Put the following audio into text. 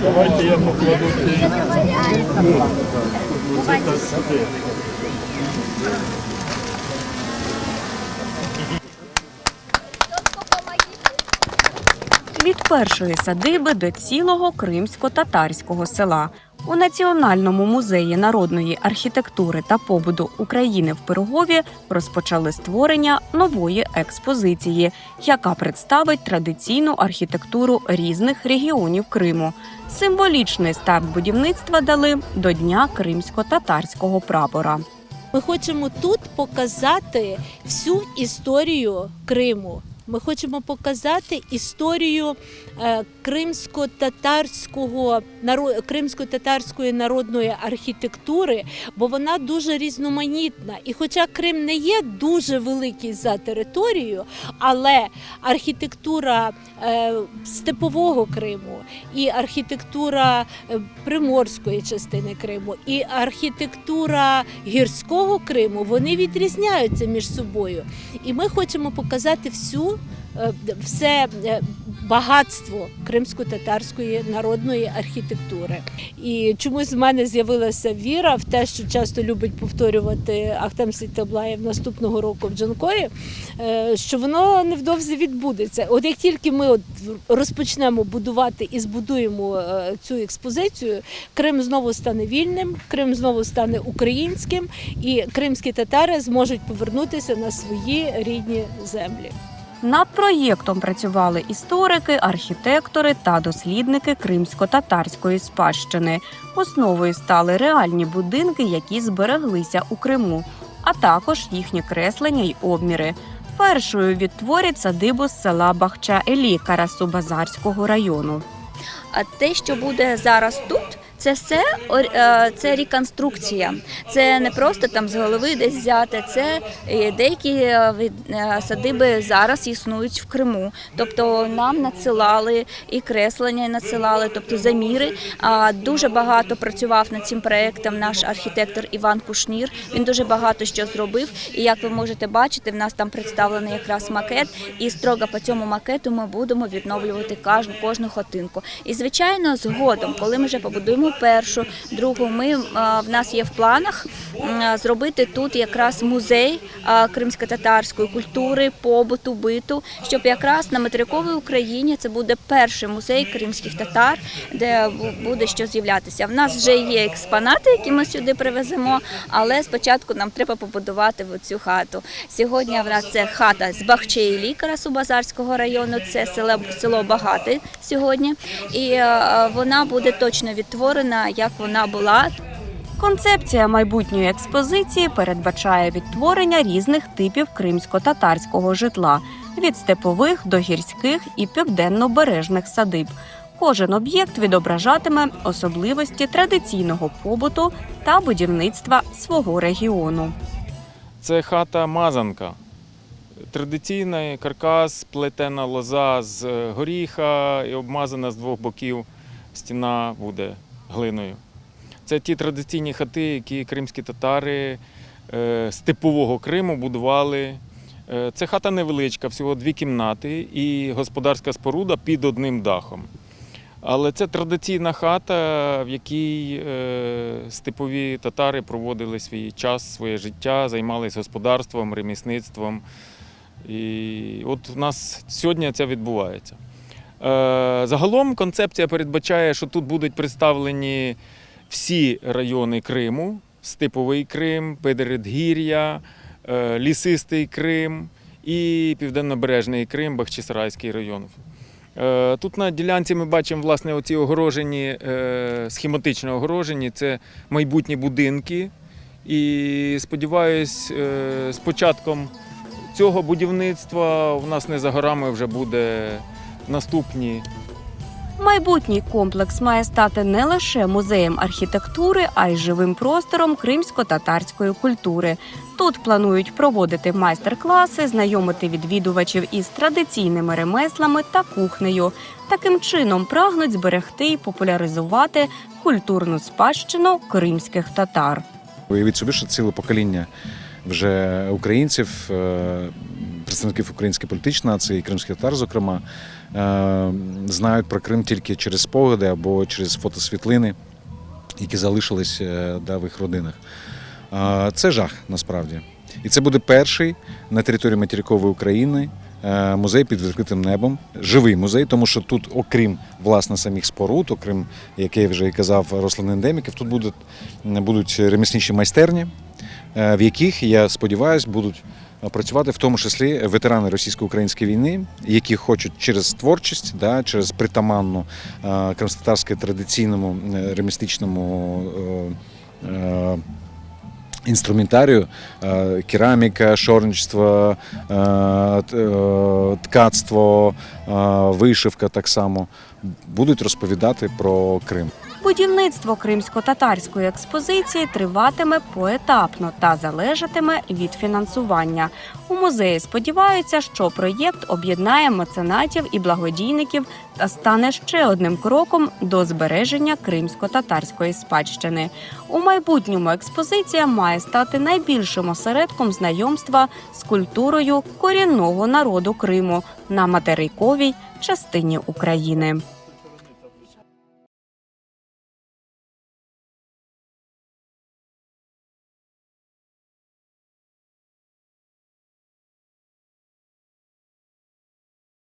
Давайте я покладу цей. Від першої садиби до цілого кримсько-татарського села. У Національному музеї народної архітектури та побуту України в Пирогові розпочали створення нової експозиції, яка представить традиційну архітектуру різних регіонів Криму. Символічний старт будівництва дали до Дня кримсько-татарського прапора. Ми хочемо тут показати всю історію Криму. Ми хочемо показати історію кримсько-татарської народної архітектури, бо вона дуже різноманітна. І хоча Крим не є дуже великий за територією, але архітектура степового Криму, і архітектура приморської частини Криму, і архітектура гірського Криму, вони відрізняються між собою. І ми хочемо показати все багатство кримсько-татарської народної архітектури. І чомусь в мене з'явилася віра в те, що часто любить повторювати Ахтем Сейтаблаєв наступного року в Джанкої, що воно невдовзі відбудеться. От як тільки ми розпочнемо будувати і збудуємо цю експозицію, Крим знову стане вільним, Крим знову стане українським, і кримські татари зможуть повернутися на свої рідні землі. Над проєктом працювали історики, архітектори та дослідники кримсько-татарської спадщини. Основою стали реальні будинки, які збереглися у Криму, а також їхні креслення й обміри. Першою відтворять садибу з села Бахча-Елі Карасу-Базарського району. А те, що буде зараз тут, це все це реконструкція. Це не просто там з голови десь взяти, це деякі садиби зараз існують в Криму. Тобто нам надсилали і креслення надсилали, тобто заміри. Дуже багато працював над цим проєктом наш архітектор Іван Кушнір. Він дуже багато що зробив. І як ви можете бачити, в нас там представлений якраз макет. І строго по цьому макету ми будемо відновлювати кожну хатинку. І, звичайно, згодом, коли ми вже побудуємо першу, другу, в нас є в планах зробити тут якраз музей кримсько-татарської культури, побуту, биту, щоб якраз на материковій Україні це буде перший музей кримських татар, де буде що з'являтися. В нас вже є експонати, які ми сюди привеземо, але спочатку нам треба побудувати цю хату. Сьогодні в нас це хата з Бахче-Елі Карасу-Базарського району, це село Багате сьогодні, і вона буде точно відтворена, як вона була. Концепція майбутньої експозиції передбачає відтворення різних типів кримсько-татарського житла – від степових до гірських і південно-бережних садиб. Кожен об'єкт відображатиме особливості традиційного побуту та будівництва свого регіону. Це хата-мазанка. Традиційний каркас, плетена лоза з горіха і обмазана з двох боків стіна буде глиною. Це ті традиційні хати, які кримські татари степового Криму будували. Це хата невеличка, всього 2 кімнати і господарська споруда під одним дахом. Але це традиційна хата, в якій степові татари проводили свій час, своє життя, займалися господарством, ремісництвом. І от у нас сьогодні це відбувається. Загалом концепція передбачає, що тут будуть представлені всі райони Криму: степовий Крим, Педередгір'я, лісистий Крим і південнобережний Крим, Бахчисарайський район. Тут на ділянці ми бачимо, власне, оці огорожені, схематично огорожені, це майбутні будинки. І сподіваюсь, з початком цього будівництва у нас не за горами вже буде наступні. Майбутній комплекс має стати не лише музеєм архітектури, а й живим простором кримсько-татарської культури. Тут планують проводити майстер-класи, знайомити відвідувачів із традиційними ремеслами та кухнею. Таким чином прагнуть зберегти і популяризувати культурну спадщину кримських татар. Уявіть собі, що ціле покоління вже українців представників української політичної нації, і кримських татар, зокрема, знають про Крим тільки через спогади або через фотосвітлини, які залишились в їх родинах. Це жах, насправді. І це буде перший на території материкової України музей під відкритим небом, живий музей, тому що тут, окрім, власне, самих споруд, окрім, як я вже і казав, рослин-ендеміків, тут будуть ремісничі майстерні, в яких, я сподіваюся, будуть працювати в тому числі ветерани російсько-української війни, які хочуть через творчість, через притаманну кримськотатарському традиційному ремісничному інструментарію, кераміка, шорничство, ткацтво, вишивка так само, будуть розповідати про Крим. Будівництво кримсько-татарської експозиції триватиме поетапно та залежатиме від фінансування. У музеї сподіваються, що проєкт об'єднає меценатів і благодійників та стане ще одним кроком до збереження кримсько-татарської спадщини. У майбутньому експозиція має стати найбільшим осередком знайомства з культурою корінного народу Криму на материковій частині України.